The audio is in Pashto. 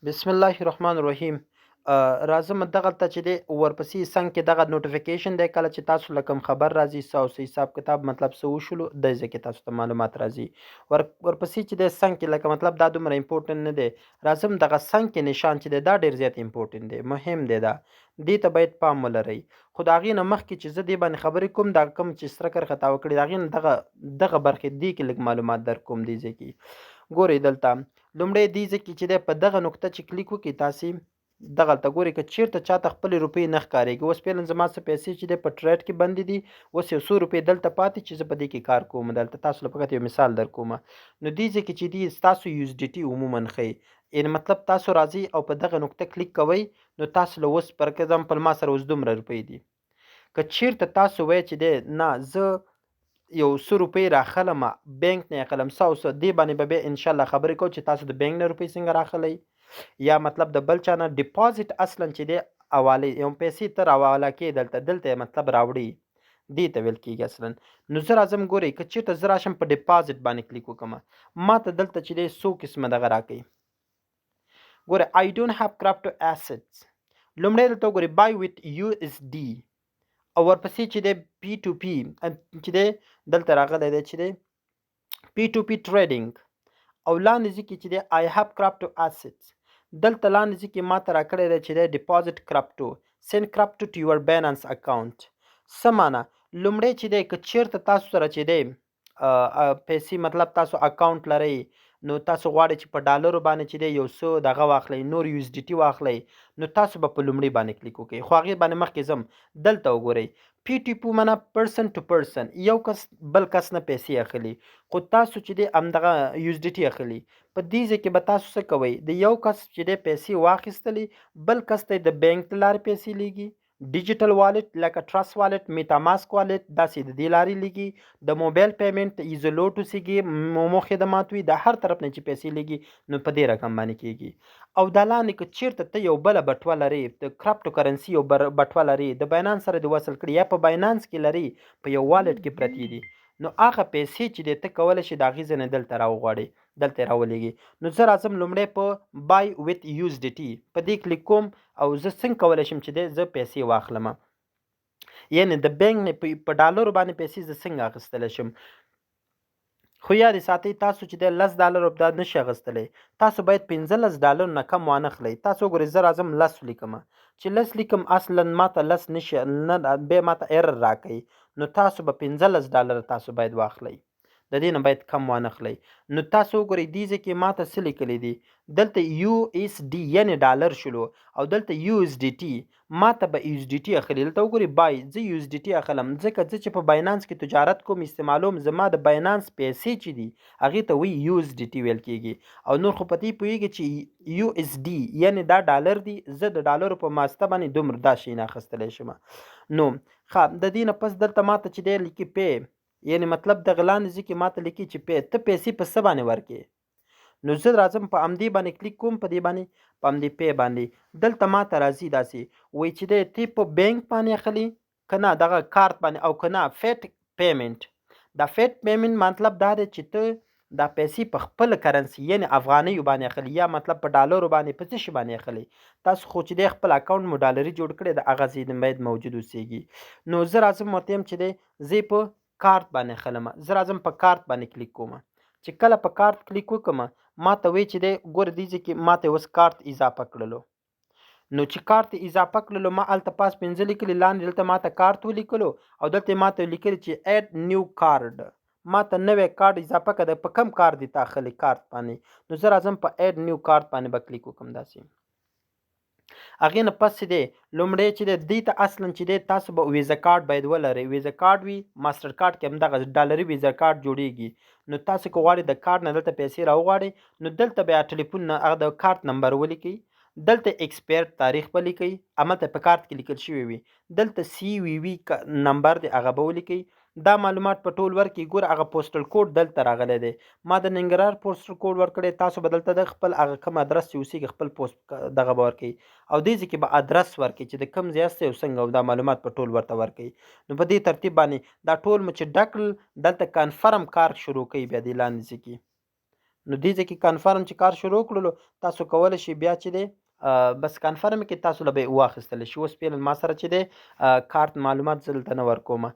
بسم الله الرحمن الرحیم. راځم دغلته چې دی ورپسې څنګ کې دغه نوټیفیکیشن دی کله چې تاسو له کوم خبر راځي څه او څه حساب کتاب مطلب څه وشولو دی ځای کې تاسو ته معلومات راځي. ورپسې چې دی څنګ کې لکه مطلب دا دومره امپورټنټ نه دی. راځم دغه څنګ کې نشان چې دی دا ډېر زیات امپورټنټ دی، مهم دی، دا دې ته باید پام ولرئ. خو د هغې نه مخکې چې زه دې باندې خبرې کوم دا کوم چې سره کرښه تاوه کړې د هغې نه دغه برخې دې کې لږ معلومات در کوم دې ځای کې. ګورئ دلته لومړی دې ځای کې چې دی په دغه نقطه چې کلیک وکړئ تاسې دغلته ګورئ که چېرته چاته خپلې روپۍ نه ښکارېږي. اوس فعلا زما څه پیسې چې دی په ټریډ کې بندې دي، اوس یو څو روپۍ دلته پاتې چې زه په دې کې کار کوم. دلته تاسو له فقط یو مثال در کومه. نو دې ځای کې چې دي ستاسو یو اس ډي ټي عموما ښیي، یعنې مطلب تاسو راځئ او په دغه نقطه کلیک کوئ نو تاسو له اوس پر اگزامپل ما سره اوس دومره روپۍ دي. که چېرته تاسو وایئ چې دی نه زه یو څو روپۍ راخلم بینک نه یې اخلم څه او څه، دې باندې به بیا انشاءالله خبرې کوو چې تاسو د بینک نه روپۍ څنګه راخلئ یا مطلب د بل چا نه ډیپازټ اصلا چې دی حوالې یو پیسې ته راحواله کړې دلته یې مطلب راوړي، دې ته ویل کېږي اصلا. نو زه راځم ګورئ که چېرته زه راشم په ډیپازټ باندې کلیک وکړم ما ته دلته چې دی څو قسمه دغه راکوي. ګورئ I don't have crypto assets. لومړی دلته وګورئ buy with USD او ورپسې چې دی پی ټو پی چې دی دلته راغلی دی چې دی پی ټو پی ټریډینګ او لاندې ځای کې چې دی I have crypto assets. دلته لاندې ځای کې ماته راکړی دی چې دی ډیپازټ کرپټو send crypto to your Binance account. څه معنا؟ لومړی چې دی که چېرته تاسو سره چې دی پیسې مطلب تاسو اکاونټ لرئ نو تاسو غواړئ چې په ډالرو باندې چې دی یو څه دغه واخلئ نور یو اس ډي ټي واخلئ نو تاسو به په لومړي باندې کلیک وکړئ. خو هغې باندې مخکې ځم دلته وګورئ پی ټي پو معنا پرسن ټو پرسن، یو کس بل کس نه پیسې اخلي خو تاسو چې دی همدغه یو اس ډي ټي اخلي. په دې ځای کې به تاسو څه کوئ د یو کس چې دی پیسې واخیستلې بل کس ته د بینک له لارې پیسې لیږي، ډیجیټل والټ لکه ټرست والټ میټا ماسک والټ داسې د دې لارې لیږي، د موبایل پیمنټ ایزولوټ اوسېږي مومو خدمات وي د هر طرف نه چې پیسې لیږي نو په دې رقم باندې کېږي. او دا لاندې که چېرته ته یو بله بټوه لرې د کرپټو کرنسي یو بټوه لرې د باینانس سره دې وصل کړي یا په باینانس کې لرې په یو والټ کې پرتې دي نو هغه پیسې چې دی ته کولی شي د هغې ځای نه دلته راوغواړې دلته یې راولېږي. نو زه راځم لومړی په بای ویت یو اس ډي ټي په دې کلیک کوم او زه څنګه کولی شم چې دی زه پیسې واخلم، یعنې د بینک نه په ډالرو باندې پیسې زه څنګه اخیستلی شم. خو یاد ساتئ تاسو چې دی $10 دا نشي اخیستلی، تاسو باید $15 نه کم وانخلئ. تاسو وګورئ زه راځم 10 لیکم چې 10 لیکم اصلا ماته 10 نشي نه بیا ماته ایرر راکوي نو تاسو به $15 تاسو باید واخلئ، د دې نه باید کم وانخلئ. نو تاسو وګورئ دې ځای کې ماته څه لیکلی دي دلته یو اس ډي یعنې ډالر شلو او دلته یو اس ډي ټي ماته به یو اس ډي ټي اخلي. دلته وګورئ بای زه یو اس ډي ټي اخلم ځکه زه چې په باینانس کې تجارت کوم استعمالوم زما د باینانس پیسې چې دي هغې ته وایي یو اس ډي ټي ویل کېږي او نور خو په دې پوهېږي چې یو اس ډي یعنې دا ډالر دي زه د ډالرو په واسطه باندې دومره دا شی نه اخیستلی شم. نو ښه د دې نه پس دلته ماته چې دی لیکي پی یعنې مطلب دغه لاندې ځای کې ماته لیکي چې ته پیسې په څه باندې ورکې. نو زه راځم په همدې باندې کلیک کوم په دې باندې په همدې پی باندې دلته ماته راځي داسې وایي چې دی ته په بینک باندې اخلي که نه دغه کارت باندې او که نه فیټ پیمنټ. دا فیټ پیمنټ مطلب دا دی چې ته دا پیسې په خپله کرنسي یعنې افغانیو باندې اخلي یا مطلب په ډالرو باندې په څه شي باندې اخلي. تاسو خو چې دی خپل اکاونټ مو ډالري جوړ کړی د هغه ځای باید موجود اوسېږي. نو زه راځم ورته یم چې دی زه په کارت باندې اخلم، زه راځم په کارت باندې کلیک کوم چې کله په کارت کلیک وکړم ما ته وایي چې دی ګوره دې ځای کې ما ته اوس کارت اضافه کړلو. نو چې کارت اضافه کړلو ما هلته پاس 5 لیکلي لاندې دلته ما ته کارت ولیکلو او دلته ما ته لیکلي چې اډ نیو کارډ ما ته نوی کارت اضافه کړه په کم کارت دې ته اخلي کارت باندې. نو زه راځم په اډ نیو کارت باندې به کلیک وکړم داسې هغې نه پس چې دی لومړی چې دی دې ته اصلا چې دی تاسو به ویزا کارت باید ولرئ، ویزا کارت وي ماسټر کارت کې همدغه ډالري ویزا کارت جوړیږي. نو تاسو که غواړئ د کارت نه دلته پیسې راوغواړئ نو دلته بیا ټلیفون نه هغه د کارت نمبر ولیکئ، دلته ایکسپایر تاریخ به لیکئ هملته په کارت کې لیکل شوي وي، دلته سی وي وي نمبر دی هغه به ولیکئ. دا معلومات په ټول ورکړي. ګوره هغه پوسټل کوډ دلته راغلی دی ما د ننګرهار پوسټل کوډ ورکړی تاسو به دلته د خپل هغه کوم ادرس چې اوسېږي خپل پوسټ دغه به ورکوي او دې ځای کې به ادرس ورکړي چې د کوم ځای یاستئ او څنګه او دا معلومات په ټول ورته ورکوي. نو په دې ترتیب باندې دا ټول مو چې ډک کړل دلته کنفرم کار شروع کوي بیا دې لاندې ځای کې نو دې ځای کې کنفرم چې کار شروع کړلو تاسو کولی شئ بیا چې دی بس کنفرم کې تاسو له به یې واخیستلی شي. اوس فعلا ما سره چې دی کارت معلومات زه دلته نه ورکومه.